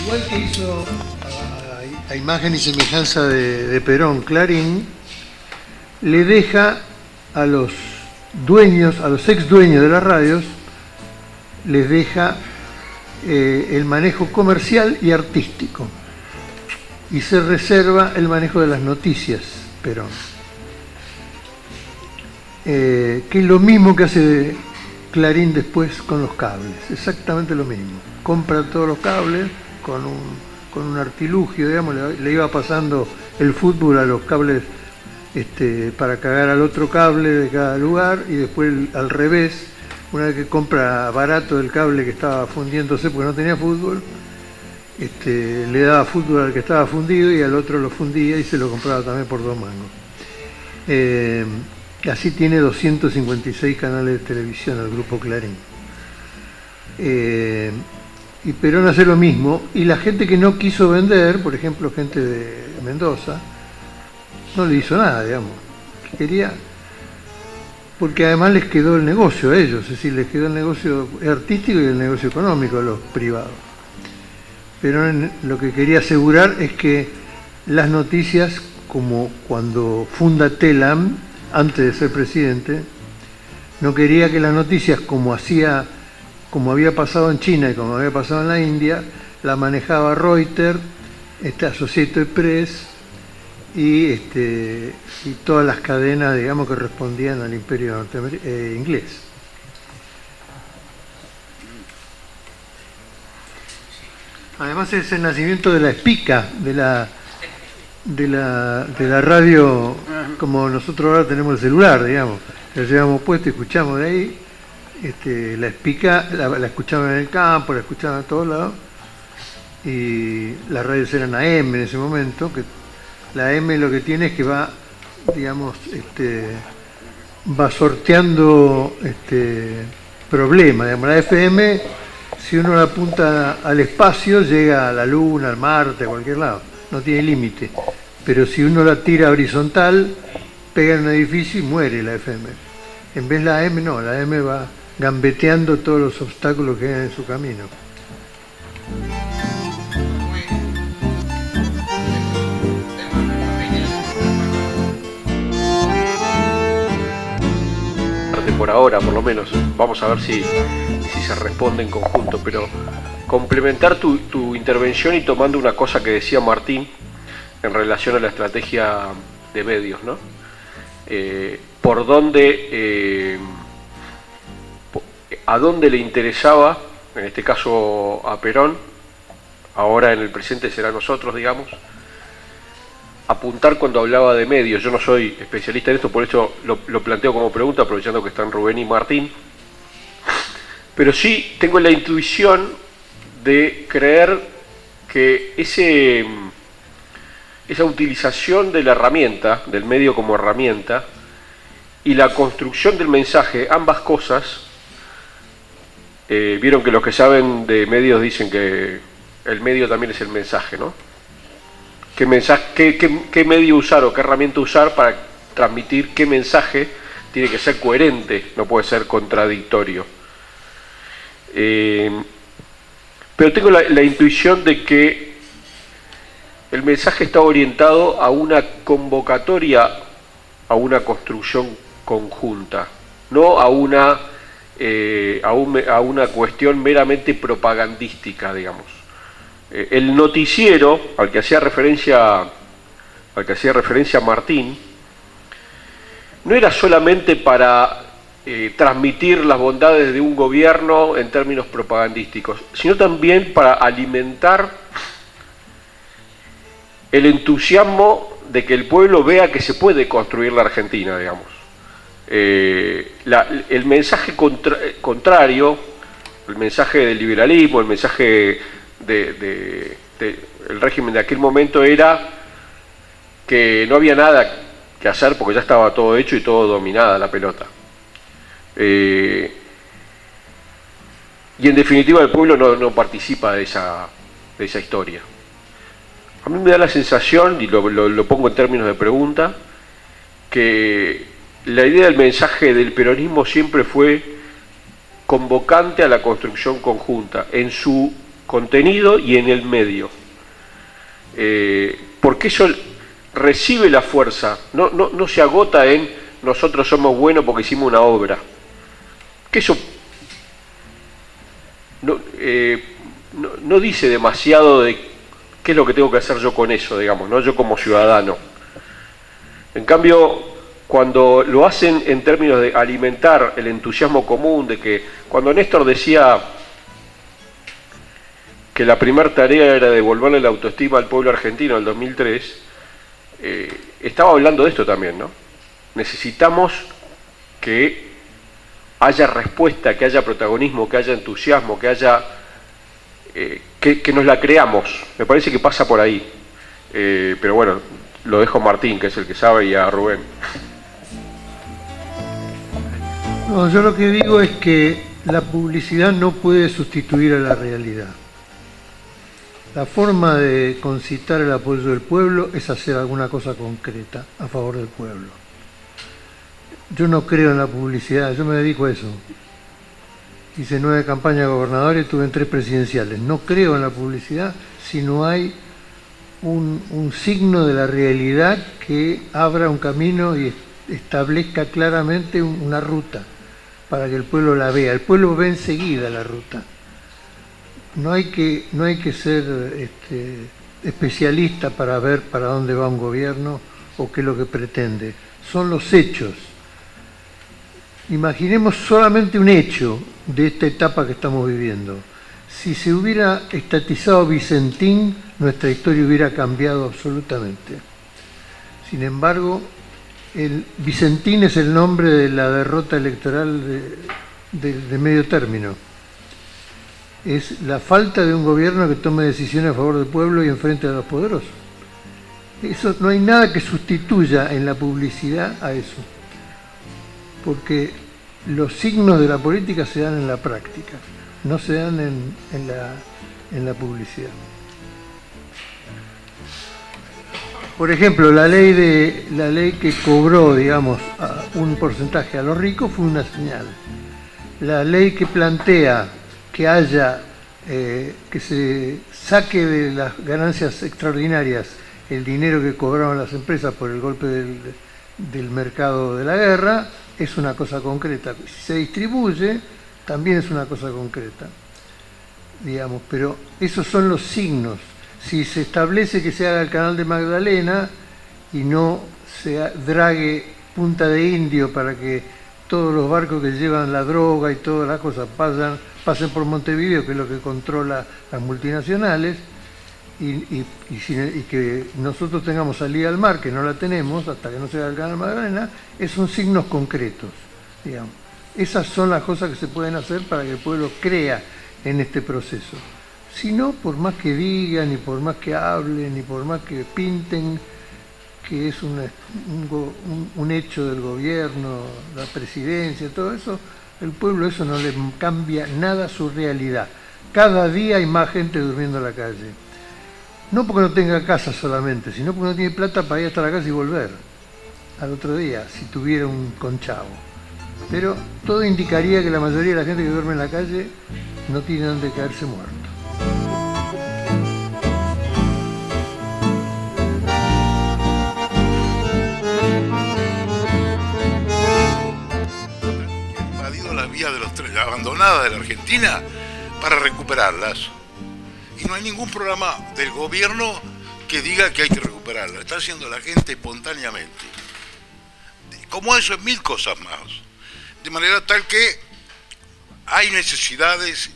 Igual que hizo a imagen y semejanza de Perón, Clarín le deja a los dueños, a los ex dueños de las radios, les deja el manejo comercial y artístico, y se reserva el manejo de las noticias, Perón. Que es lo mismo que hace Clarín después con los cables, exactamente lo mismo. Compra todos los cables con un artilugio, digamos, le iba pasando el fútbol a los cables para cagar al otro cable de cada lugar, y después al revés, una vez que compra barato el cable que estaba fundiéndose porque no tenía fútbol, le daba fútbol al que estaba fundido y al otro lo fundía y se lo compraba también por 2 mangos. Así tiene 256 canales de televisión el grupo Clarín. Y Perón hace lo mismo, y la gente que no quiso vender, por ejemplo gente de Mendoza, no le hizo nada, digamos. Quería, porque además les quedó el negocio a ellos, es decir, les quedó el negocio artístico y el negocio económico a los privados. Perón lo que quería asegurar es que las noticias, como cuando funda Telam, antes de ser presidente, no quería que las noticias, como había pasado en China y como había pasado en la India, la manejaba Reuters, Associated Press y todas las cadenas, digamos, que respondían al imperio inglés. Además es el nacimiento de la espica, de la radio, como nosotros ahora tenemos el celular, digamos, la llevamos puesto y escuchamos de ahí. La espica la escuchaban en el campo, la escuchaban a todos lados, y las radios eran AM en ese momento, que la AM lo que tiene es que va, digamos, va sorteando problemas, digamos. La FM, si uno la apunta al espacio, llega a la Luna, al Marte, a cualquier lado, no tiene límite, pero si uno la tira horizontal, pega en un edificio y muere la FM. En vez de la AM, no, la AM va gambeteando todos los obstáculos que hay en su camino. Por ahora, por lo menos, vamos a ver si se responde en conjunto, pero complementar tu intervención y tomando una cosa que decía Martín en relación a la estrategia de medios, ¿no? Por dónde... a dónde le interesaba, en este caso a Perón, ahora en el presente será nosotros, digamos, apuntar cuando hablaba de medios. Yo no soy especialista en esto, por eso lo planteo como pregunta, aprovechando que están Rubén y Martín, pero sí tengo la intuición de creer que esa utilización de la herramienta, del medio como herramienta, y la construcción del mensaje, ambas cosas. Vieron que los que saben de medios dicen que el medio también es el mensaje, ¿no? ¿Qué medio usar o qué herramienta usar para transmitir qué mensaje? Tiene que ser coherente, no puede ser contradictorio. Pero tengo la intuición de que el mensaje está orientado a una convocatoria, a una construcción conjunta, no a una cuestión meramente propagandística, digamos. El noticiero al que hacía referencia Martín no era solamente para transmitir las bondades de un gobierno en términos propagandísticos, sino también para alimentar el entusiasmo de que el pueblo vea que se puede construir la Argentina, digamos. El mensaje contrario, el mensaje del liberalismo, el mensaje el régimen de aquel momento era que no había nada que hacer porque ya estaba todo hecho y todo dominada la pelota. Y en definitiva el pueblo no participa de esa historia. A mí me da la sensación, y lo pongo en términos de pregunta, que la idea del mensaje del peronismo siempre fue convocante a la construcción conjunta, en su contenido y en el medio. Porque eso recibe la fuerza, no se agota en nosotros somos buenos porque hicimos una obra. Que eso no dice demasiado de qué es lo que tengo que hacer yo con eso, digamos, ¿no? Yo como ciudadano. En cambio, cuando lo hacen en términos de alimentar el entusiasmo común, de que cuando Néstor decía que la primera tarea era devolverle la autoestima al pueblo argentino en el 2003, estaba hablando de esto también, ¿no? Necesitamos que haya respuesta, que haya protagonismo, que haya entusiasmo, que haya que nos la creamos. Me parece que pasa por ahí. Pero bueno, lo dejo a Martín, que es el que sabe, y a Rubén. No, yo lo que digo es que la publicidad no puede sustituir a la realidad. La forma de concitar el apoyo del pueblo es hacer alguna cosa concreta a favor del pueblo. Yo no creo en la publicidad, yo me dedico a eso. Hice 9 campañas de gobernador y tuve en 3 presidenciales. No creo en la publicidad si no hay un signo de la realidad que abra un camino y establezca claramente una ruta para que el pueblo la vea. El pueblo ve enseguida la ruta. No hay que ser especialista para ver para dónde va un gobierno o qué es lo que pretende. Son los hechos. Imaginemos solamente un hecho de esta etapa que estamos viviendo. Si se hubiera estatizado Vicentín, nuestra historia hubiera cambiado absolutamente. Sin embargo, Vicentín es el nombre de la derrota electoral de medio término. Es la falta de un gobierno que tome decisiones a favor del pueblo y enfrente a los poderosos. Eso, no hay nada que sustituya en la publicidad a eso. Porque los signos de la política se dan en la práctica, no se dan en la publicidad. Por ejemplo, la ley que cobró, digamos, un porcentaje a los ricos fue una señal. La ley que plantea que haya, que se saque de las ganancias extraordinarias el dinero que cobraron las empresas por el golpe del mercado de la guerra, es una cosa concreta. Si se distribuye, también es una cosa concreta, digamos, pero esos son los signos. Si se establece que se haga el canal de Magdalena y no se drague Punta de Indio para que todos los barcos que llevan la droga y todas las cosas pasen por Montevideo, que es lo que controla las multinacionales, y que nosotros tengamos salida al mar, que no la tenemos hasta que no se haga el canal de Magdalena, son signos concretos, digamos. Esas son las cosas que se pueden hacer para que el pueblo crea en este proceso. Si no, por más que digan, ni por más que hablen, ni por más que pinten que es un hecho del gobierno, la presidencia, todo eso, el pueblo eso no le cambia nada a su realidad. Cada día hay más gente durmiendo en la calle. No porque no tenga casa solamente, sino porque no tiene plata para ir hasta la casa y volver al otro día, si tuviera un conchavo. Pero todo indicaría que la mayoría de la gente que duerme en la calle no tiene donde caerse muerto. Invadido las vías de los trenes abandonadas de la Argentina para recuperarlas. Y no hay ningún programa del gobierno que diga que hay que recuperarlas. Está haciendo la gente espontáneamente. Como eso en 1000 cosas más. De manera tal que hay necesidades,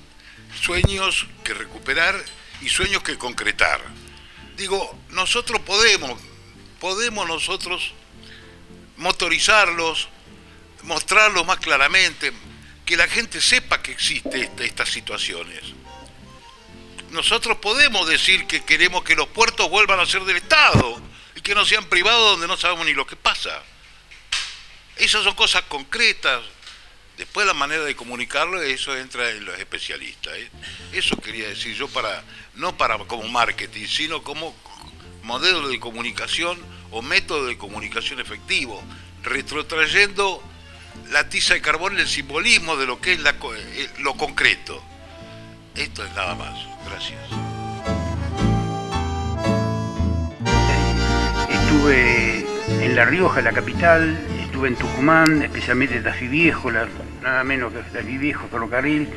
sueños que recuperar y sueños que concretar. Digo, nosotros podemos nosotros motorizarlos, mostrarlos más claramente, que la gente sepa que existen estas situaciones. Nosotros podemos decir que queremos que los puertos vuelvan a ser del Estado y que no sean privados donde no sabemos ni lo que pasa. Esas son cosas concretas. Después la manera de comunicarlo, eso entra en los especialistas. Eso quería decir yo, no para como marketing, sino como modelo de comunicación o método de comunicación efectivo, retrotrayendo la tiza de carbón en el simbolismo de lo que es lo concreto. Esto es nada más. Gracias. Estuve en La Rioja, la capital, estuve en Tucumán, especialmente en Tafí Viejo, nada menos que Tafí Viejo, ferrocarril,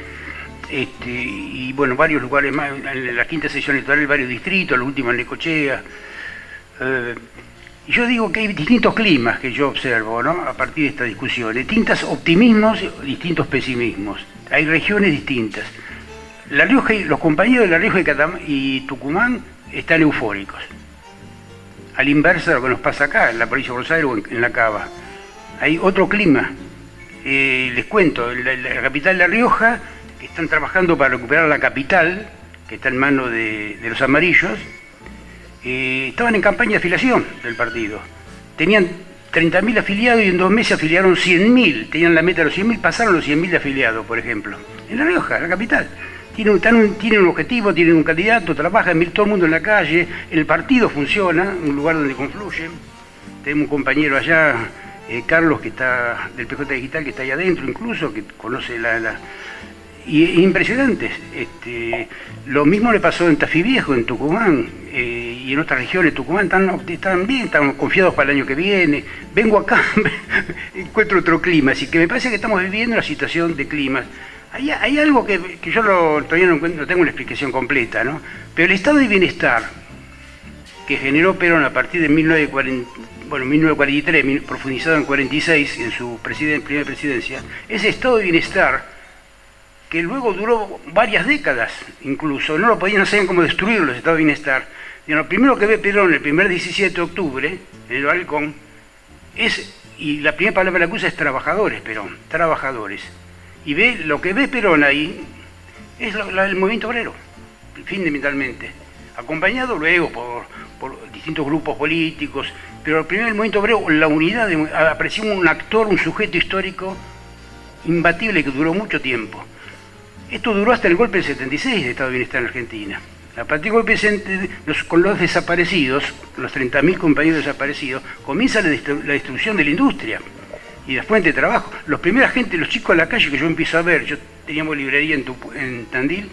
y bueno, varios lugares más, en la quinta sesión electoral, varios distritos, lo último en Necochea. Y yo digo que hay distintos climas que yo observo, ¿no? A partir de esta discusión, distintos optimismos, distintos pesimismos. Hay regiones distintas. La Rioja, los compañeros de La Rioja y Tucumán están eufóricos. Al inverso de lo que nos pasa acá, en la provincia de Buenos Aires o en la Cava. Hay otro clima. Les cuento, en la capital de La Rioja están trabajando para recuperar la capital, que está en manos de los amarillos. Estaban en campaña de afiliación del partido. Tenían 30.000 afiliados y en 2 meses afiliaron 100.000. Tenían la meta de los 100.000, pasaron los 100.000 de afiliados, por ejemplo. En La Rioja, la capital. Tienen un objetivo, tienen un candidato, trabajan, todo el mundo en la calle, el partido funciona, un lugar donde confluyen. Tenemos un compañero allá, Carlos, que está del PJ Digital, que está ahí adentro incluso, que conoce y impresionantes. Lo mismo le pasó en Tafí Viejo, en Tucumán, y en otras regiones de Tucumán. Están bien, están confiados para el año que viene. Vengo acá, encuentro otro clima, así que me parece que estamos viviendo una situación de climas. Hay algo que yo todavía no tengo una explicación completa, ¿no? Pero el estado de bienestar que generó Perón a partir de 1943, profundizado en 46, en su primera presidencia, ese estado de bienestar que luego duró varias décadas, incluso, no sabían cómo destruirlo, ese estado de bienestar. Y lo primero que ve Perón el primer 17 de octubre, en el balcón, y la primera palabra que acusa es trabajadores, Perón, trabajadores. Y lo que ve Perón ahí es el movimiento obrero, fundamentalmente, acompañado luego por distintos grupos políticos, pero primero el movimiento obrero, la unidad, apareció un actor, un sujeto histórico imbatible que duró mucho tiempo. Esto duró hasta el golpe del 76 de Estado de Bienestar en Argentina. A partir del golpe con los desaparecidos, los 30.000 compañeros desaparecidos, comienza la destrucción de la industria y la fuente de trabajo. Los chicos de la calle que yo empiezo a ver, yo teníamos librería en Tandil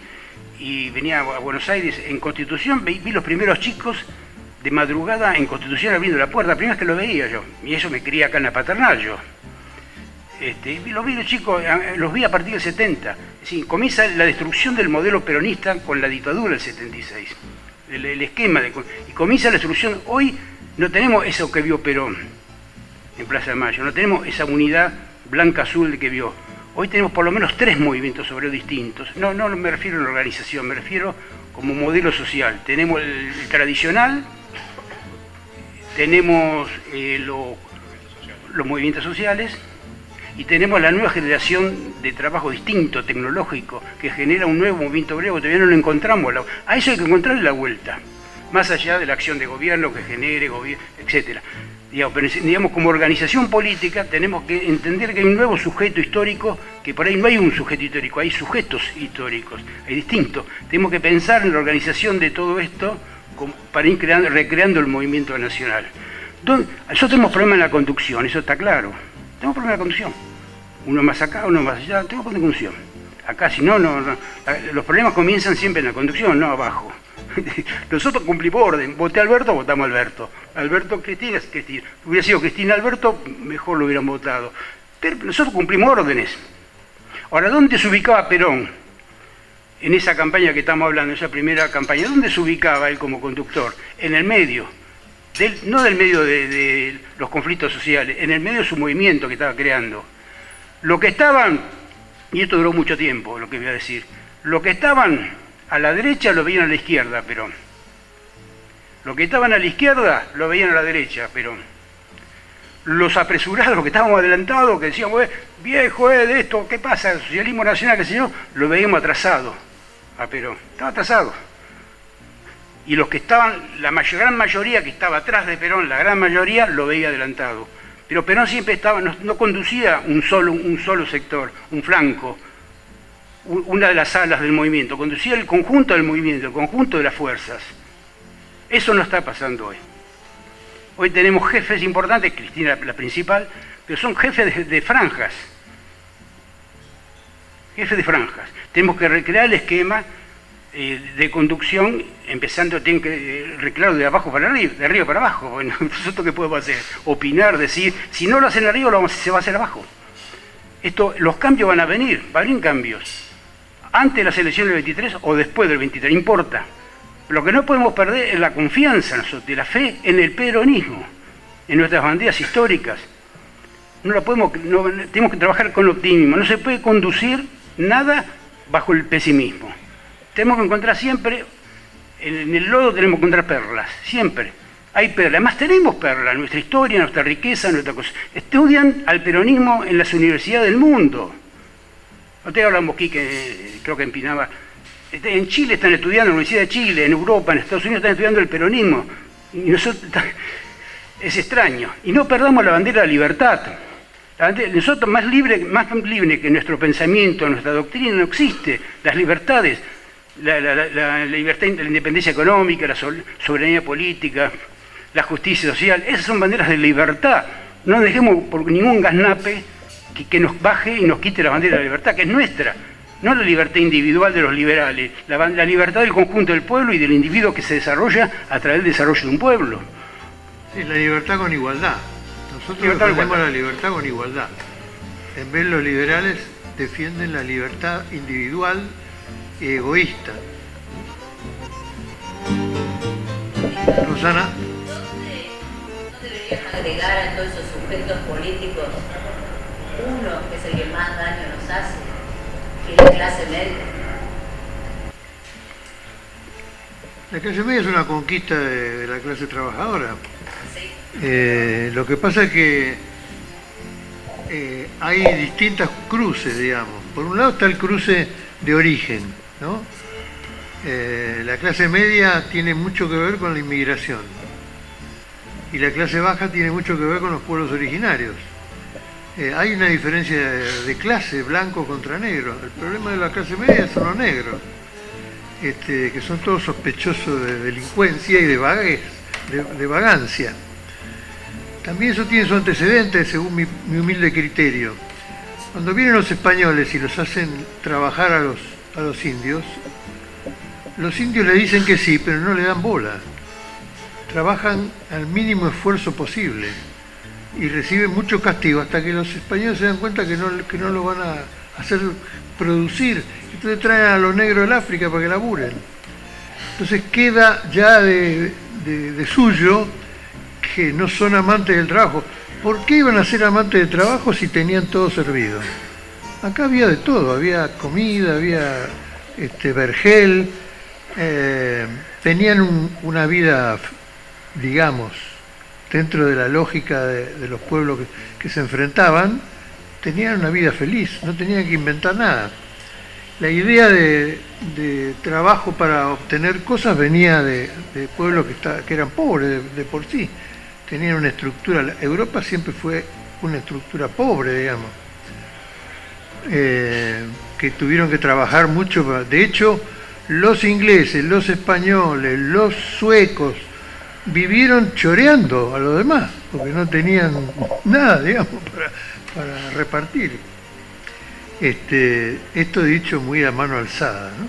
y venía a Buenos Aires, en Constitución vi los primeros chicos de madrugada en Constitución abriendo la puerta, la primera vez que lo veía yo, y eso me crié acá en la paternal yo. Los vi los chicos, los vi a partir del 70, sí, comienza la destrucción del modelo peronista con la dictadura del 76, el esquema, y comienza la destrucción. Hoy no tenemos eso que vio Perón en Plaza de Mayo, no tenemos esa unidad blanca-azul que vio. Hoy tenemos por lo menos 3 movimientos obreros distintos. No me refiero a la organización, me refiero como modelo social. Tenemos el tradicional, tenemos los movimientos sociales y tenemos la nueva generación de trabajo distinto, tecnológico, que genera un nuevo movimiento obrero que todavía no lo encontramos. A eso hay que encontrarle la vuelta, más allá de la acción de gobierno que genere, etcétera. Pero digamos, como organización política tenemos que entender que hay un nuevo sujeto histórico, que por ahí no hay un sujeto histórico, hay sujetos históricos, hay distintos. Tenemos que pensar en la organización de todo esto para ir recreando el movimiento nacional. Nosotros tenemos problemas en la conducción, eso está claro. Tenemos problemas en la conducción. Uno más acá, uno más allá, tenemos conducción. Acá si no, los problemas comienzan siempre en la conducción, no abajo. Nosotros cumplimos orden, voté a Alberto, votamos a Alberto. Alberto Cristina es Cristina. Hubiera sido Cristina Alberto, mejor lo hubieran votado. Pero nosotros cumplimos órdenes. Ahora, ¿dónde se ubicaba Perón en esa campaña que estamos hablando, esa primera campaña? ¿Dónde se ubicaba él como conductor? En el medio, no del medio de los conflictos sociales, en el medio de su movimiento que estaba creando. Lo que estaban, y esto duró mucho tiempo, lo que voy a decir, lo que estaban a la derecha lo veían a la izquierda, Perón. Lo que estaban a la izquierda lo veían a la derecha, Perón. Los apresurados, los que estábamos adelantados, que decíamos, viejo, de esto, ¿qué pasa? El socialismo nacional, qué sé yo, lo veíamos atrasado a Perón. Estaba atrasado. Y los que estaban, gran mayoría que estaba atrás de Perón, la gran mayoría lo veía adelantado. Pero Perón siempre no conducía un solo sector, un flanco, una de las alas del movimiento, conducía el conjunto del movimiento, el conjunto de las fuerzas. Eso no está pasando hoy. Hoy tenemos jefes importantes, Cristina la principal, pero son jefes de franjas. jefe de franjas. Tenemos que recrear el esquema de conducción, empezando, tienen que recrearlo de abajo para arriba, de arriba para abajo. Bueno, ¿nosotros qué podemos hacer? Opinar, decir, si no lo hacen arriba, se va a hacer abajo. Los cambios van a venir cambios. Antes de las elecciones del 23 o después del 23, no importa. Lo que no podemos perder es la confianza nosotros, de la fe en el peronismo, en nuestras banderas históricas. Tenemos que trabajar con optimismo, no se puede conducir nada bajo el pesimismo. Tenemos que encontrar siempre, en el lodo tenemos que encontrar perlas, siempre. Hay perlas, además tenemos perlas, nuestra historia, nuestra riqueza, nuestra cosa. Estudian al peronismo en las universidades del mundo. Ustedes hablamos aquí, que creo que empinaba. En Chile están estudiando, en la Universidad de Chile, en Europa, en Estados Unidos están estudiando el peronismo. Y nosotros, es extraño. Y no perdamos la bandera de la libertad. Nosotros más libre que nuestro pensamiento, nuestra doctrina, no existe. Las libertades, la libertad, la independencia económica, la soberanía política, la justicia social, esas son banderas de libertad. No dejemos por ningún gaznape que nos baje y nos quite la bandera de la libertad, que es nuestra. No la libertad individual de los liberales, la libertad del conjunto del pueblo y del individuo que se desarrolla a través del desarrollo de un pueblo. Sí, la libertad con igualdad. Nosotros defendemos la libertad con igualdad. En vez los liberales defienden la libertad individual y egoísta. Rosana. ¿No deberían agregar a todos esos sujetos políticos uno que es el que más daño nos hace, que es la clase media? La clase media es una conquista de la clase trabajadora. Sí. Lo que pasa es que hay distintas cruces, digamos. Por un lado está el cruce de origen, ¿no? La clase media tiene mucho que ver con la inmigración y la clase baja tiene mucho que ver con los pueblos originarios. Hay una diferencia de clase, blanco contra negro. El problema de la clase media son los negros, que son todos sospechosos de delincuencia y de vagancia. También eso tiene su antecedente, según mi humilde criterio. Cuando vienen los españoles y los hacen trabajar a los indios le dicen que sí, pero no le dan bola. Trabajan al mínimo esfuerzo posible y reciben mucho castigo hasta que los españoles se dan cuenta que no lo van a hacer producir. Entonces traen a los negros del África para que laburen. Entonces queda ya de suyo que no son amantes del trabajo. ¿Por qué iban a ser amantes del trabajo si tenían todo servido? Acá había de todo, había comida, había vergel, tenían una vida, digamos, dentro de la lógica de los pueblos que se enfrentaban, tenían una vida feliz, no tenían que inventar nada. La idea de trabajo para obtener cosas venía de pueblos que eran pobres de por sí. Tenían una estructura, Europa siempre fue una estructura pobre, digamos, que tuvieron que trabajar mucho. De hecho, los ingleses, los españoles, los suecos vivieron choreando a los demás, porque no tenían nada, digamos, para repartir. Esto dicho muy a mano alzada, ¿no?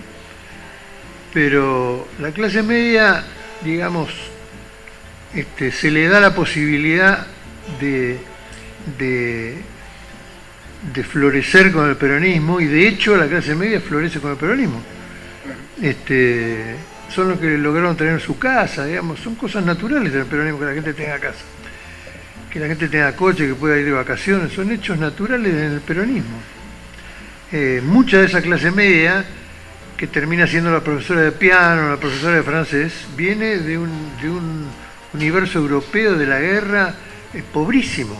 Pero la clase media, digamos, se le da la posibilidad de florecer con el peronismo, y de hecho la clase media florece con el peronismo. Son los que lograron tener su casa, digamos, son cosas naturales del peronismo, que la gente tenga casa, que la gente tenga coche, que pueda ir de vacaciones, son hechos naturales del peronismo. Mucha de esa clase media, que termina siendo la profesora de piano, la profesora de francés, viene de un universo europeo de la guerra pobrísimo,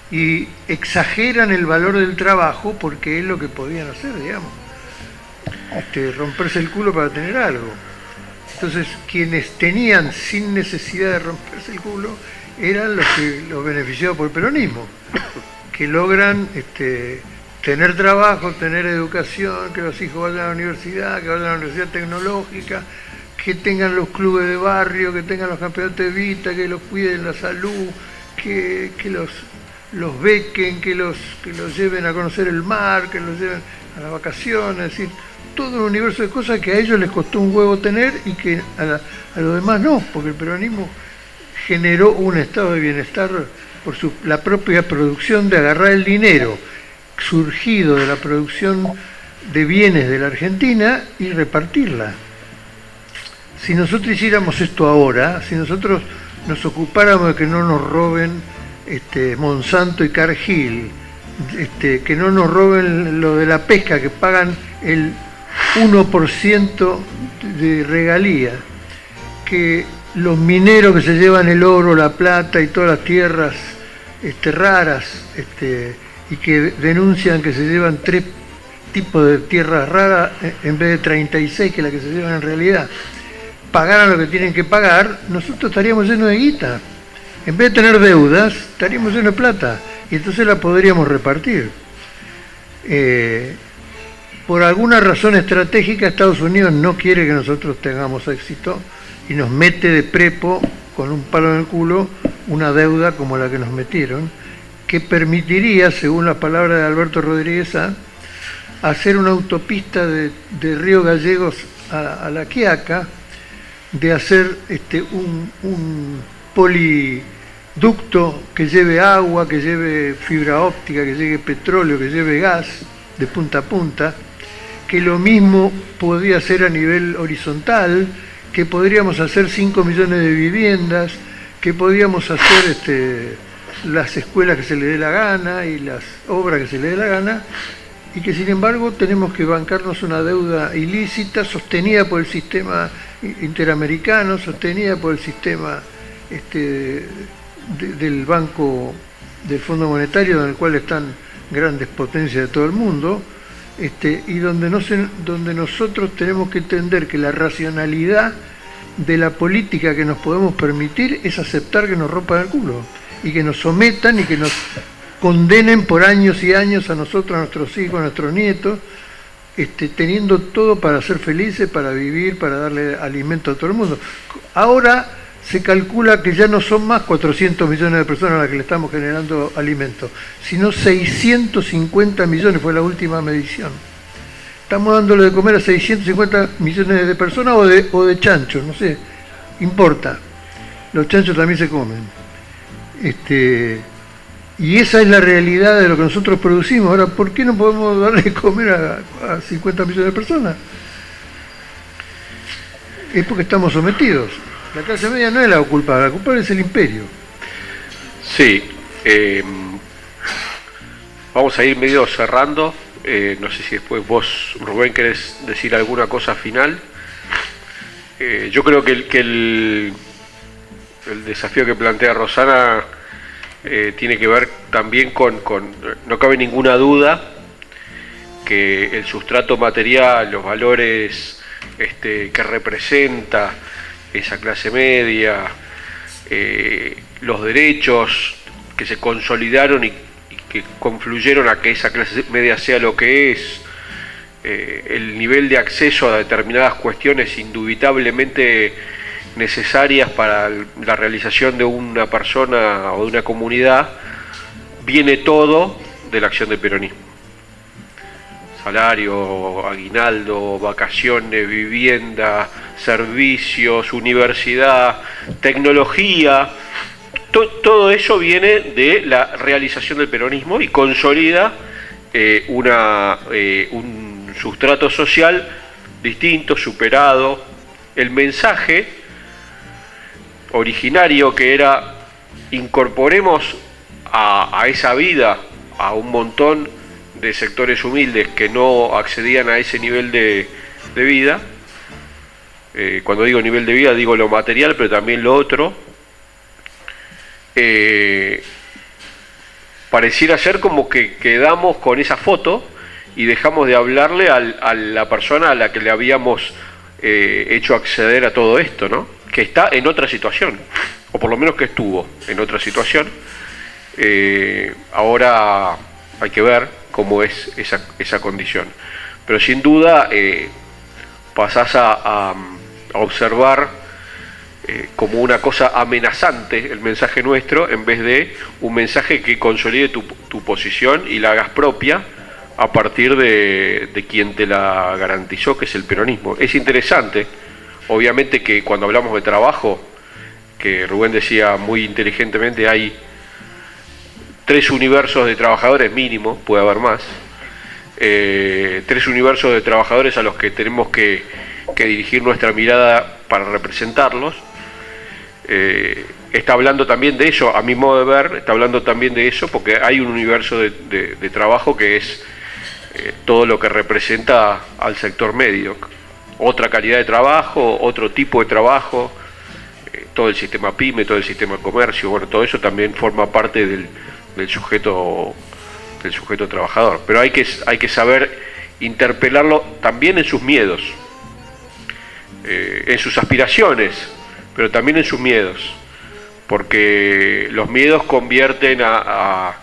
y exageran el valor del trabajo porque es lo que podían hacer, digamos, romperse el culo para tener algo. Entonces quienes tenían sin necesidad de romperse el culo eran los beneficiados por el peronismo, que logran tener trabajo, tener educación, que los hijos vayan a la universidad, que vayan a la universidad tecnológica, que tengan los clubes de barrio, que tengan los campeonatos de vista, que los cuiden la salud, que los los bequen, que los lleven a conocer el mar, que los lleven a las vacaciones, es decir, todo un universo de cosas que a ellos les costó un huevo tener y que a los demás no, porque el peronismo generó un estado de bienestar por la propia producción de agarrar el dinero surgido de la producción de bienes de la Argentina y repartirla. Si nosotros hiciéramos esto ahora, si nosotros nos ocupáramos de que no nos roben Monsanto y Cargill, que no nos roben lo de la pesca, que pagan el 1% de regalía, que los mineros que se llevan el oro, la plata y todas las tierras raras, y que denuncian que se llevan 3 tipos de tierras raras en vez de 36 que la que se llevan en realidad, pagaran lo que tienen que pagar, nosotros estaríamos llenos de guita. En vez de tener deudas, estaríamos llenos de plata y entonces la podríamos repartir. Por alguna razón estratégica, Estados Unidos no quiere que nosotros tengamos éxito y nos mete de prepo con un palo en el culo una deuda como la que nos metieron, que permitiría, según las palabras de Alberto Rodríguez A, hacer una autopista de Río Gallegos a La Quiaca, de hacer un poliducto que lleve agua, que lleve fibra óptica, que lleve petróleo, que lleve gas de punta a punta, que lo mismo podía hacer a nivel horizontal, que podríamos hacer 5 millones de viviendas, que podríamos hacer las escuelas que se le dé la gana y las obras que se le dé la gana, y que sin embargo tenemos que bancarnos una deuda ilícita sostenida por el sistema interamericano, sostenida por el sistema del Banco, del Fondo Monetario, en el cual están grandes potencias de todo el mundo, y donde nosotros tenemos que entender que la racionalidad de la política que nos podemos permitir es aceptar que nos rompan el culo y que nos sometan y que nos condenen por años y años a nosotros, a nuestros hijos, a nuestros nietos, teniendo todo para ser felices, para vivir, para darle alimento a todo el mundo. Ahora se calcula que ya no son más 400 millones de personas a las que le estamos generando alimento, sino 650 millones, fue la última medición. Estamos dándole de comer a 650 millones de personas o de chanchos, no sé, importa. Los chanchos también se comen. Y esa es la realidad de lo que nosotros producimos. Ahora, ¿por qué no podemos darle de comer a 50 millones de personas? Es porque estamos sometidos. La clase media no es la culpable es el imperio. Sí, vamos a ir medio cerrando. No sé si después vos, Rubén, querés decir alguna cosa final. Yo creo que el desafío que plantea Rosana tiene que ver también con no cabe ninguna duda que el sustrato material, los valores que representa esa clase media, los derechos que se consolidaron y que confluyeron a que esa clase media sea lo que es, el nivel de acceso a determinadas cuestiones indubitablemente necesarias para la realización de una persona o de una comunidad, viene todo de la acción del peronismo. Salario, aguinaldo, vacaciones, vivienda, servicios, universidad, tecnología, todo eso viene de la realización del peronismo y consolida un sustrato social distinto, superado. El mensaje originario que era incorporemos a esa vida a un montón de sectores humildes que no accedían a ese nivel de vida. Cuando digo nivel de vida digo lo material, pero también lo otro. Pareciera ser como que quedamos con esa foto y dejamos de hablarle a la persona a la que le habíamos hecho acceder a todo esto, ¿no? Que está en otra situación, o por lo menos que estuvo en otra situación. Ahora hay que ver cómo es esa condición. Pero sin duda pasás a observar como una cosa amenazante el mensaje nuestro, en vez de un mensaje que consolide tu posición y la hagas propia a partir de quien te la garantizó, que es el peronismo. Es interesante, obviamente, que cuando hablamos de trabajo, que Rubén decía muy inteligentemente, hay 3 universos de trabajadores mínimo, puede haber más, 3 universos de trabajadores a los que tenemos que dirigir nuestra mirada para representarlos. Está hablando también de eso, a mi modo de ver, está hablando también de eso, porque hay un universo de trabajo que es todo lo que representa al sector medio, otra calidad de trabajo, otro tipo de trabajo, todo el sistema PYME, todo el sistema comercio, bueno, todo eso también forma parte del sujeto trabajador, pero hay que saber interpelarlo también en sus miedos, en sus aspiraciones, pero también en sus miedos, porque los miedos convierten al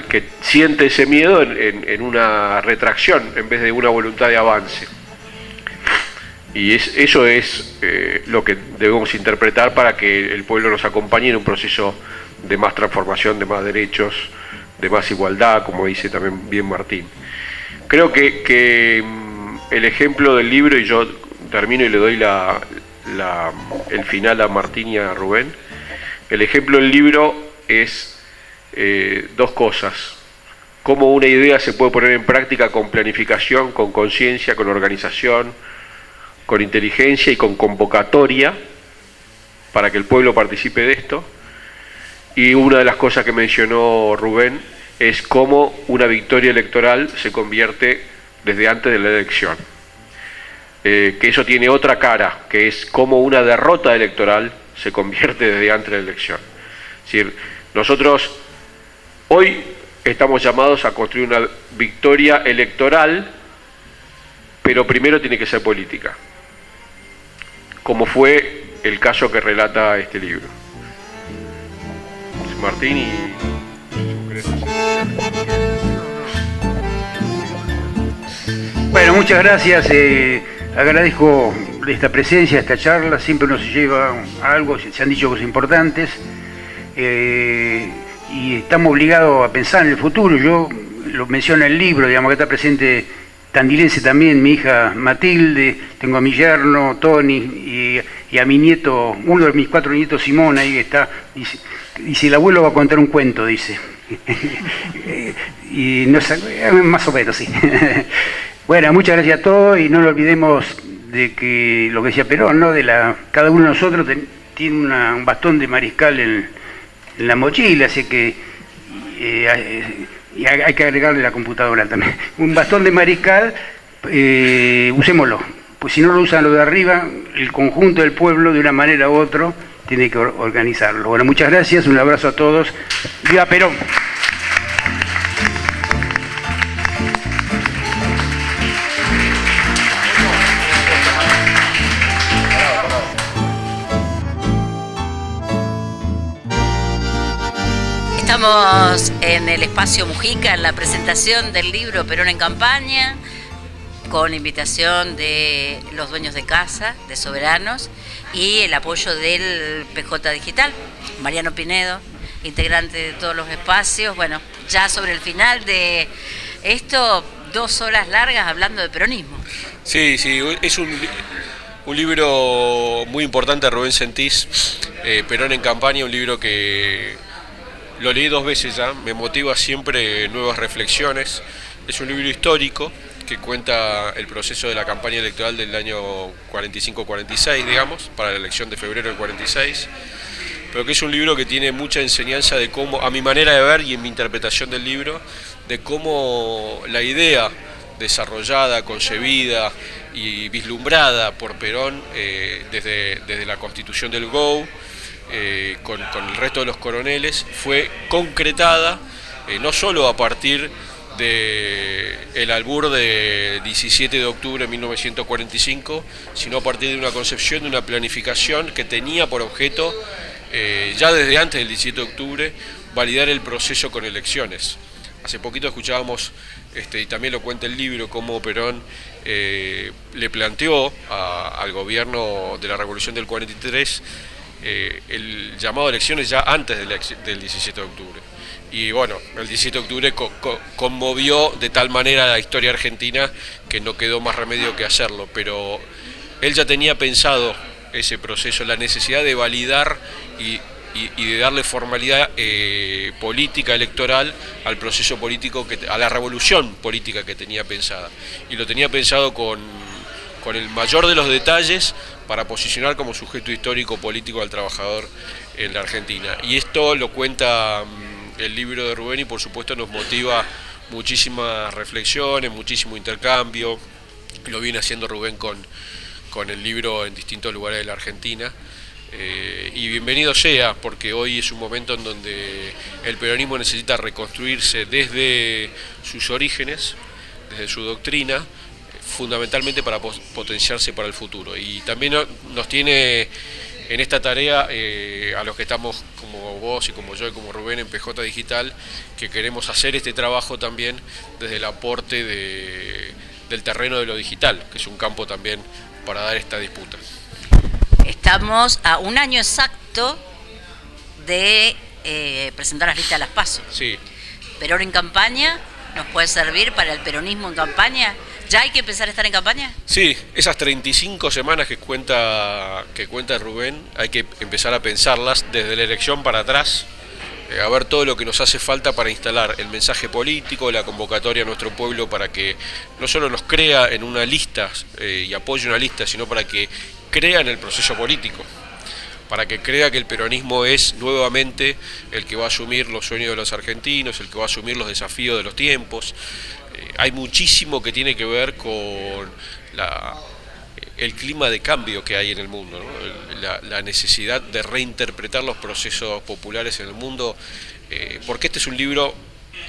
que siente ese miedo en una retracción en vez de una voluntad de avance. Y eso es lo que debemos interpretar para que el pueblo nos acompañe en un proceso de más transformación, de más derechos, de más igualdad, como dice también bien Martín. Creo que el ejemplo del libro, y yo termino y le doy el final a Martín y a Rubén, el ejemplo del libro es 2 cosas: cómo una idea se puede poner en práctica con planificación, con conciencia, con organización, con inteligencia y con convocatoria para que el pueblo participe de esto. Y una de las cosas que mencionó Rubén es cómo una victoria electoral se convierte desde antes de la elección. Que eso tiene otra cara, que es cómo una derrota electoral se convierte desde antes de la elección. Es decir, nosotros hoy estamos llamados a construir una victoria electoral, pero primero tiene que ser política, como fue el caso que relata este libro. Martín y... Bueno, muchas gracias. Agradezco esta presencia, esta charla. Siempre nos lleva a algo, se han dicho cosas importantes. Y estamos obligados a pensar en el futuro. Yo lo menciono en el libro, digamos, que está presente tandilense también, mi hija Matilde, tengo a mi yerno Tony y a mi nieto, uno de mis 4 nietos, Simón, ahí está. Dice, el abuelo va a contar un cuento, dice. Y no sé, más o menos, sí. Bueno, muchas gracias a todos y no lo olvidemos de que lo que decía Perón, ¿no? Cada uno de nosotros tiene un bastón de mariscal en la mochila, así que y hay que agregarle la computadora también. Un bastón de mariscal, usémoslo, pues si no lo usan los de arriba, el conjunto del pueblo de una manera u otra tiene que organizarlo. Bueno, muchas gracias, un abrazo a todos. ¡Viva Perón! Estamos en el Espacio Mujica, en la presentación del libro Perón en Campaña, con invitación de los dueños de casa, de Soberanos, y el apoyo del PJ Digital, Mariano Pinedo, integrante de todos los espacios. Bueno, ya sobre el final de esto, 2 horas largas hablando de peronismo. Sí, es un libro muy importante, Rubén Sentís, Perón en Campaña, un libro que lo leí 2 veces ya, me motiva siempre nuevas reflexiones. Es un libro histórico que cuenta el proceso de la campaña electoral del año 45-46, digamos, para la elección de febrero del 46, pero que es un libro que tiene mucha enseñanza de cómo, a mi manera de ver y en mi interpretación del libro, de cómo la idea desarrollada, concebida y vislumbrada por Perón desde la constitución del GO, con el resto de los coroneles, fue concretada no solo a partir del albur de 17 de octubre de 1945, sino a partir de una concepción, de una planificación que tenía por objeto, ya desde antes del 17 de octubre, validar el proceso con elecciones. Hace poquito escuchábamos, y también lo cuenta el libro, cómo Perón le planteó al gobierno de la Revolución del 43 el llamado a elecciones ya antes del 17 de octubre. Y bueno, el 17 de octubre conmovió de tal manera la historia argentina que no quedó más remedio que hacerlo, pero él ya tenía pensado ese proceso, la necesidad de validar y de darle formalidad política electoral al proceso político, a la revolución política que tenía pensada. Y lo tenía pensado con el mayor de los detalles para posicionar como sujeto histórico político al trabajador en la Argentina. Y esto lo cuenta el libro de Rubén y por supuesto nos motiva muchísimas reflexiones, muchísimo intercambio. Lo viene haciendo Rubén con el libro en distintos lugares de la Argentina. Y bienvenido sea, porque hoy es un momento en donde el peronismo necesita reconstruirse desde sus orígenes, desde su doctrina, fundamentalmente para potenciarse para el futuro. Y también nos tiene en esta tarea a los que estamos como vos y como yo y como Rubén en PJ Digital, que queremos hacer este trabajo también desde el aporte del terreno de lo digital, que es un campo también para dar esta disputa. Estamos a un año exacto de presentar las listas de las PASO. Sí. Perón en campaña, ¿nos puede servir para el peronismo en campaña? ¿Ya hay que empezar a estar en campaña? Sí, esas 35 semanas que cuenta Rubén, hay que empezar a pensarlas desde la elección para atrás, a ver todo lo que nos hace falta para instalar el mensaje político, la convocatoria a nuestro pueblo para que no solo nos crea en una lista y apoye una lista, sino para que crea en el proceso político, para que crea que el peronismo es nuevamente el que va a asumir los sueños de los argentinos, el que va a asumir los desafíos de los tiempos. Hay muchísimo que tiene que ver con el clima de cambio que hay en el mundo, ¿no? La necesidad de reinterpretar los procesos populares en el mundo, porque este es un libro,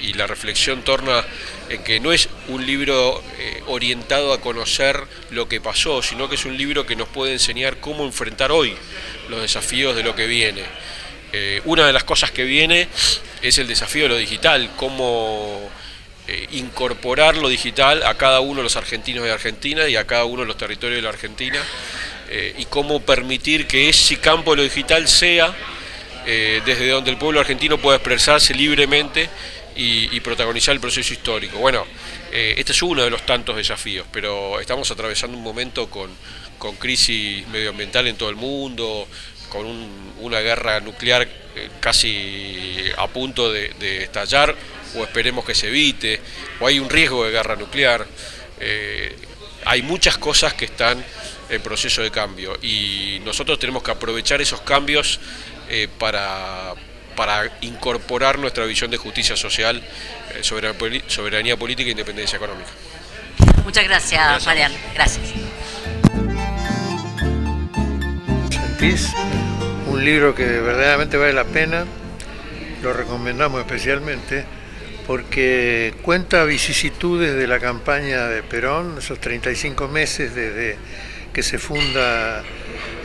y la reflexión torna en que no es un libro orientado a conocer lo que pasó, sino que es un libro que nos puede enseñar cómo enfrentar hoy los desafíos de lo que viene. Una de las cosas que viene es el desafío de lo digital, cómo incorporar lo digital a cada uno de los argentinos de Argentina y a cada uno de los territorios de la Argentina, y cómo permitir que ese campo de lo digital sea desde donde el pueblo argentino pueda expresarse libremente y protagonizar el proceso histórico. Bueno, este es uno de los tantos desafíos, pero estamos atravesando un momento con crisis medioambiental en todo el mundo, con una guerra nuclear casi a punto de estallar, o esperemos que se evite, o hay un riesgo de guerra nuclear. Hay muchas cosas que están en proceso de cambio y nosotros tenemos que aprovechar esos cambios para incorporar nuestra visión de justicia social, soberanía política e independencia económica. Muchas gracias, Mariano. Gracias. ¿Sentís? Un libro que verdaderamente vale la pena, lo recomendamos especialmente, porque cuenta vicisitudes de la campaña de Perón, esos 35 meses desde que se funda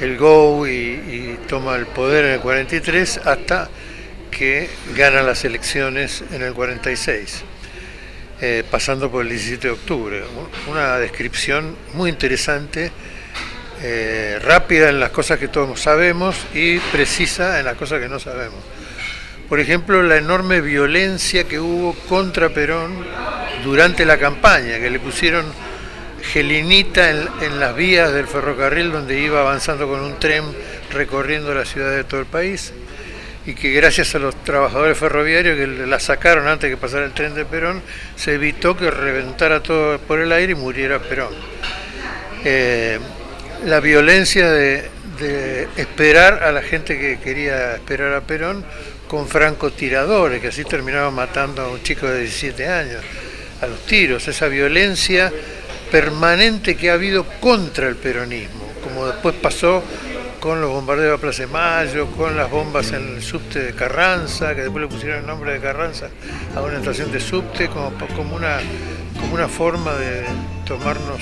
el GO y toma el poder en el 43 hasta que gana las elecciones en el 46, pasando por el 17 de octubre. Una descripción muy interesante, rápida en las cosas que todos sabemos y precisa en las cosas que no sabemos. Por ejemplo, la enorme violencia que hubo contra Perón durante la campaña, que le pusieron gelinita en las vías del ferrocarril donde iba avanzando con un tren recorriendo la ciudad de todo el país, y que gracias a los trabajadores ferroviarios que la sacaron antes que pasara el tren de Perón, se evitó que reventara todo por el aire y muriera Perón. La violencia de esperar a la gente que quería esperar a Perón con francotiradores, que así terminaban matando a un chico de 17 años, a los tiros, esa violencia permanente que ha habido contra el peronismo, como después pasó con los bombardeos a Plaza de Mayo, con las bombas en el subte de Carranza, que después le pusieron el nombre de Carranza a una estación de subte, como una forma de tomarnos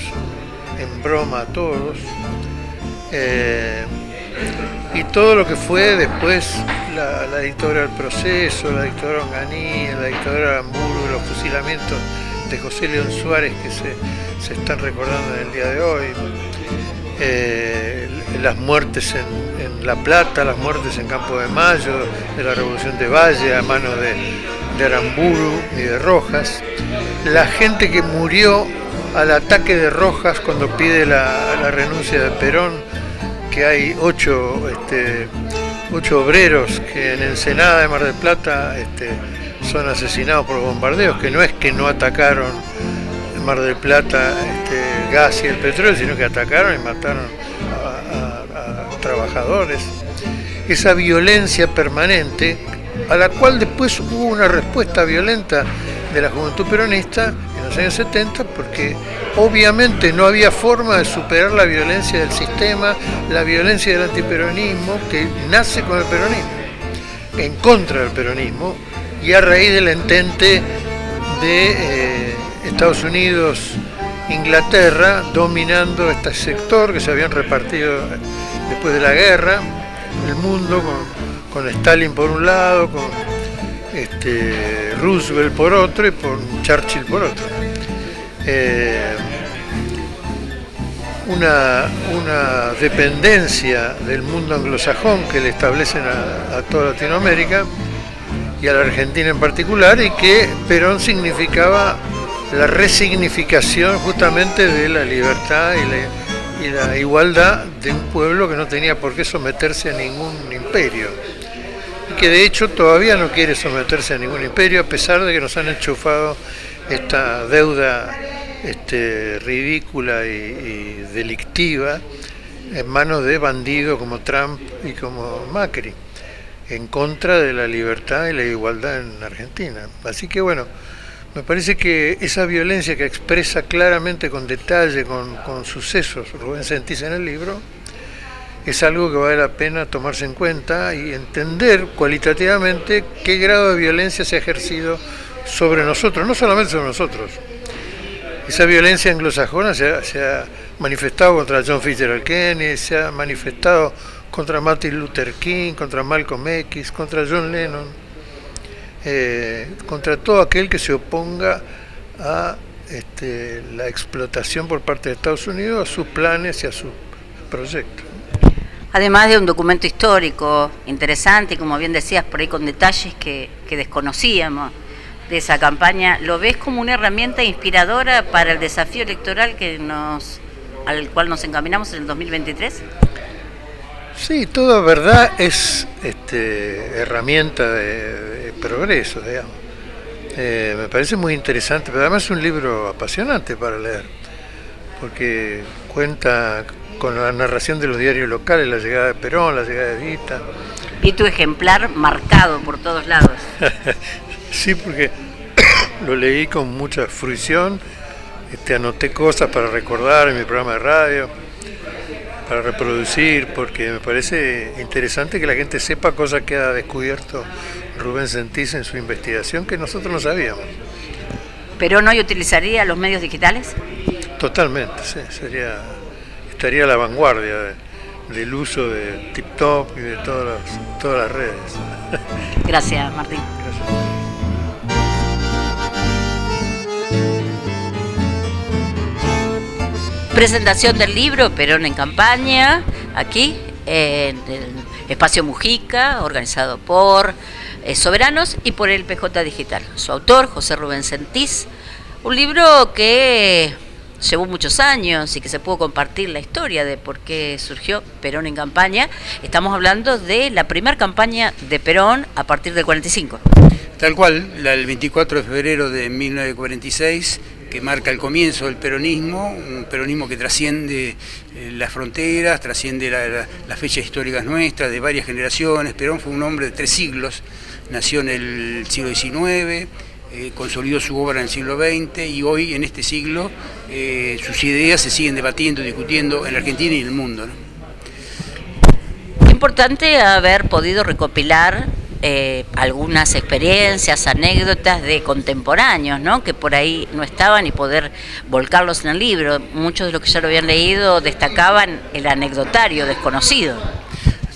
en broma a todos. Y todo lo que fue después la dictadura del proceso, la dictadura Onganía, la dictadura Aramburu, los fusilamientos de José León Suárez que se están recordando en el día de hoy, las muertes en La Plata, las muertes en Campo de Mayo, de la Revolución de Valle a manos de Aramburu y de Rojas, la gente que murió al ataque de Rojas cuando pide la renuncia de Perón, que hay 8 obreros que en Ensenada de Mar del Plata son asesinados por bombardeos, que no es que no atacaron en Mar del Plata el gas y el petróleo, sino que atacaron y mataron a trabajadores. Esa violencia permanente, a la cual después hubo una respuesta violenta de la juventud peronista en los años 70, porque obviamente no había forma de superar la violencia del sistema, la violencia del antiperonismo, que nace con el peronismo, en contra del peronismo, y a raíz del entente de Estados Unidos, Inglaterra, dominando este sector que se habían repartido después de la guerra, el mundo, con Stalin por un lado, con Roosevelt por otro y con Churchill por otro. Una dependencia del mundo anglosajón que le establecen a toda Latinoamérica y a la Argentina en particular, y que Perón significaba la resignificación justamente de la libertad y la igualdad de un pueblo que no tenía por qué someterse a ningún imperio, y que de hecho todavía no quiere someterse a ningún imperio, a pesar de que nos han enchufado esta deuda ridícula y delictiva en manos de bandidos como Trump y como Macri, en contra de la libertad y la igualdad en Argentina. Así que bueno, me parece que esa violencia que expresa claramente, con detalle, con sucesos, Rubén Sentís en el libro, es algo que vale la pena tomarse en cuenta y entender cualitativamente qué grado de violencia se ha ejercido sobre nosotros, no solamente sobre nosotros. Esa violencia anglosajona se ha manifestado contra John Fitzgerald Kennedy, se ha manifestado contra Martin Luther King, contra Malcolm X, contra John Lennon, contra todo aquel que se oponga a la explotación por parte de Estados Unidos, a sus planes y a sus proyectos. Además de un documento histórico interesante, y como bien decías, por ahí con detalles que desconocíamos de esa campaña, ¿lo ves como una herramienta inspiradora para el desafío electoral al cual nos encaminamos en el 2023? Sí, toda verdad es herramienta de progreso, digamos. Me parece muy interesante, pero además es un libro apasionante para leer, porque cuenta con la narración de los diarios locales, la llegada de Perón, la llegada de Evita. Vi tu ejemplar marcado por todos lados. Sí, porque lo leí con mucha fruición, anoté cosas para recordar en mi programa de radio, para reproducir, porque me parece interesante que la gente sepa cosas que ha descubierto Rubén Sentís en su investigación que nosotros no sabíamos. ¿Perón hoy utilizaría los medios digitales? Totalmente, sí, estaría a la vanguardia del uso de TikTok y de todas las redes. Gracias, Martín. Gracias. Presentación del libro Perón en campaña, aquí en el Espacio Mujica, organizado por Soberanos y por el PJ Digital. Su autor, José Rubén Sentís, un libro que llevó muchos años y que se pudo compartir la historia de por qué surgió Perón en campaña. Estamos hablando de la primera campaña de Perón a partir del 45. Tal cual, el 24 de febrero de 1946, que marca el comienzo del peronismo, un peronismo que trasciende las fronteras, trasciende las fechas históricas nuestras, de varias generaciones. Perón fue un hombre de 3 siglos, nació en el siglo XIX, consolidó su obra en el siglo XX y hoy, en este siglo, sus ideas se siguen debatiendo, discutiendo en la Argentina y en el mundo, ¿no? Qué importante haber podido recopilar algunas experiencias, anécdotas de contemporáneos, ¿no?, que por ahí no estaban, y poder volcarlos en el libro. Muchos de los que ya lo habían leído destacaban el anecdotario desconocido.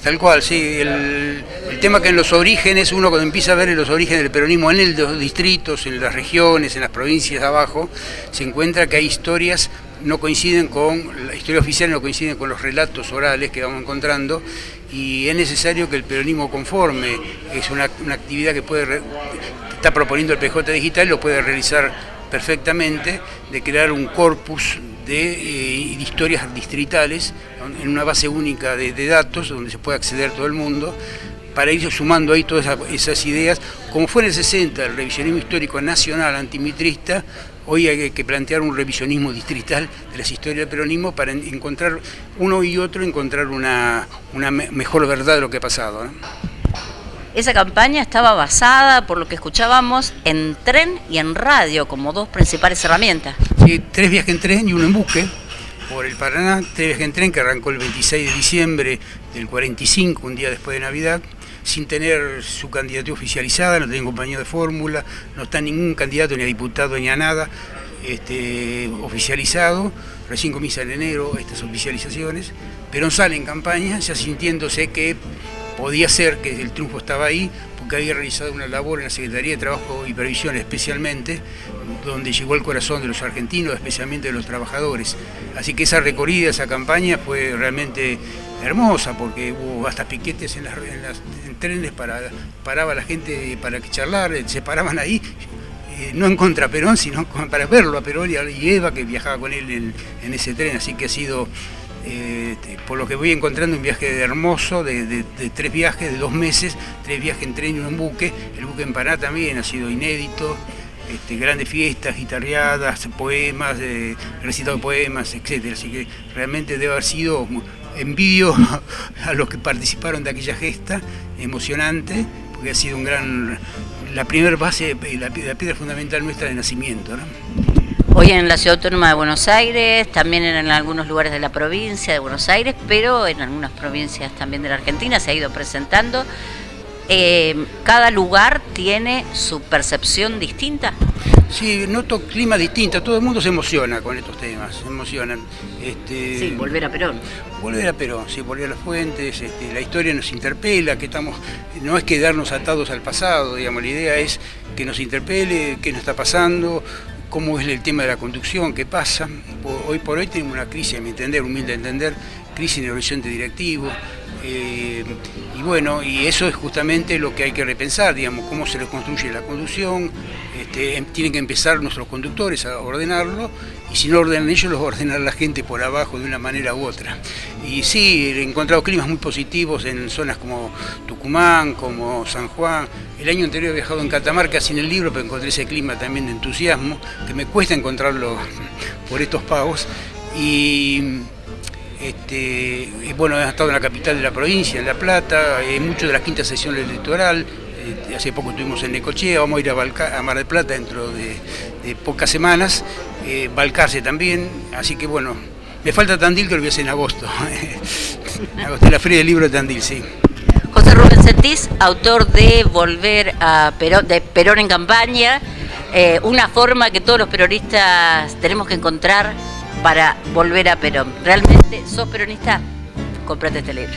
Tal cual, sí. El tema que en los orígenes, uno cuando empieza a ver los orígenes del peronismo en los distritos, en las regiones, en las provincias de abajo, se encuentra que hay historias no coinciden con, la historia oficial no coinciden con los relatos orales que vamos encontrando, y es necesario que el peronismo conforme, es una actividad que está proponiendo el PJ Digital, lo puede realizar perfectamente, de crear un corpus de historias distritales en una base única de datos donde se puede acceder todo el mundo, para ir sumando ahí todas esas ideas, como fue en el 60 el revisionismo histórico nacional antimitrista. Hoy hay que plantear un revisionismo distrital de las historias del peronismo para encontrar uno y otro, encontrar una mejor verdad de lo que ha pasado, ¿no? Esa campaña estaba basada, por lo que escuchábamos, en tren y en radio como dos principales herramientas. Sí, 3 viajes en tren y 1 en buque por el Paraná. 3 viajes en tren que arrancó el 26 de diciembre del 45, un día después de Navidad, sin tener su candidatura oficializada, no tiene compañía de fórmula, no está ningún candidato ni a diputado ni a nada oficializado. Recién comienza en enero estas oficializaciones. Perón sale en campaña ya sintiéndose que podía ser que el triunfo estaba ahí, porque había realizado una labor en la Secretaría de Trabajo y Previsión especialmente, donde llegó el corazón de los argentinos, especialmente de los trabajadores. Así que esa recorrida, esa campaña fue realmente hermosa, porque hubo hasta piquetes en trenes, paraba la gente para que charlar, se paraban ahí, no en contra Perón, sino para verlo a Perón y Eva, que viajaba con él en ese tren. Así que ha sido, por lo que voy encontrando, un viaje hermoso de 3 viajes, de 2 meses, 3 viajes en tren y 1 en buque. El buque en Paraná también ha sido inédito, grandes fiestas, guitarreadas, poemas, recitado de poemas, etc. Así que realmente debe haber sido, envidio a los que participaron de aquella gesta, emocionante, porque ha sido la primera base, la piedra fundamental nuestra de nacimiento, ¿no? Hoy en la Ciudad Autónoma de Buenos Aires, también en algunos lugares de la provincia de Buenos Aires, pero en algunas provincias también de la Argentina se ha ido presentando. Cada lugar tiene su percepción distinta. Sí, noto clima distinto, todo el mundo se emociona con estos temas, se emocionan. Sí, volver a Perón. Volver a Perón, sí, volver a las fuentes, la historia nos interpela, no es quedarnos atados al pasado, digamos, la idea es que nos interpele, qué nos está pasando, cómo es el tema de la conducción, qué pasa. Hoy por hoy tenemos una crisis, a mi entender, humilde entender, crisis en el horizonte directivo. Y bueno, y eso es justamente lo que hay que repensar, digamos, cómo se les construye la conducción. Tienen que empezar nuestros conductores a ordenarlo, y si no ordenan ellos, los va a ordenar la gente por abajo de una manera u otra. Y sí, he encontrado climas muy positivos en zonas como Tucumán, como San Juan. El año anterior he viajado en Catamarca sin el libro, pero encontré ese clima también de entusiasmo, que me cuesta encontrarlo por estos pagos. Y bueno, he estado en la capital de la provincia, en La Plata, mucho de la quinta sesión electoral. Hace poco estuvimos en Necochea, vamos a ir a Mar del Plata dentro de pocas semanas, Balcarce también, así que bueno, me falta Tandil, que lo voy a hacer en agosto. En agosto, la Feria del Libro de Tandil, sí. José Rubén Setís, autor de Volver a Perón, de Perón en campaña, una forma que todos los peronistas tenemos que encontrar para volver a Perón. ¿Realmente sos peronista? Cómprate este libro.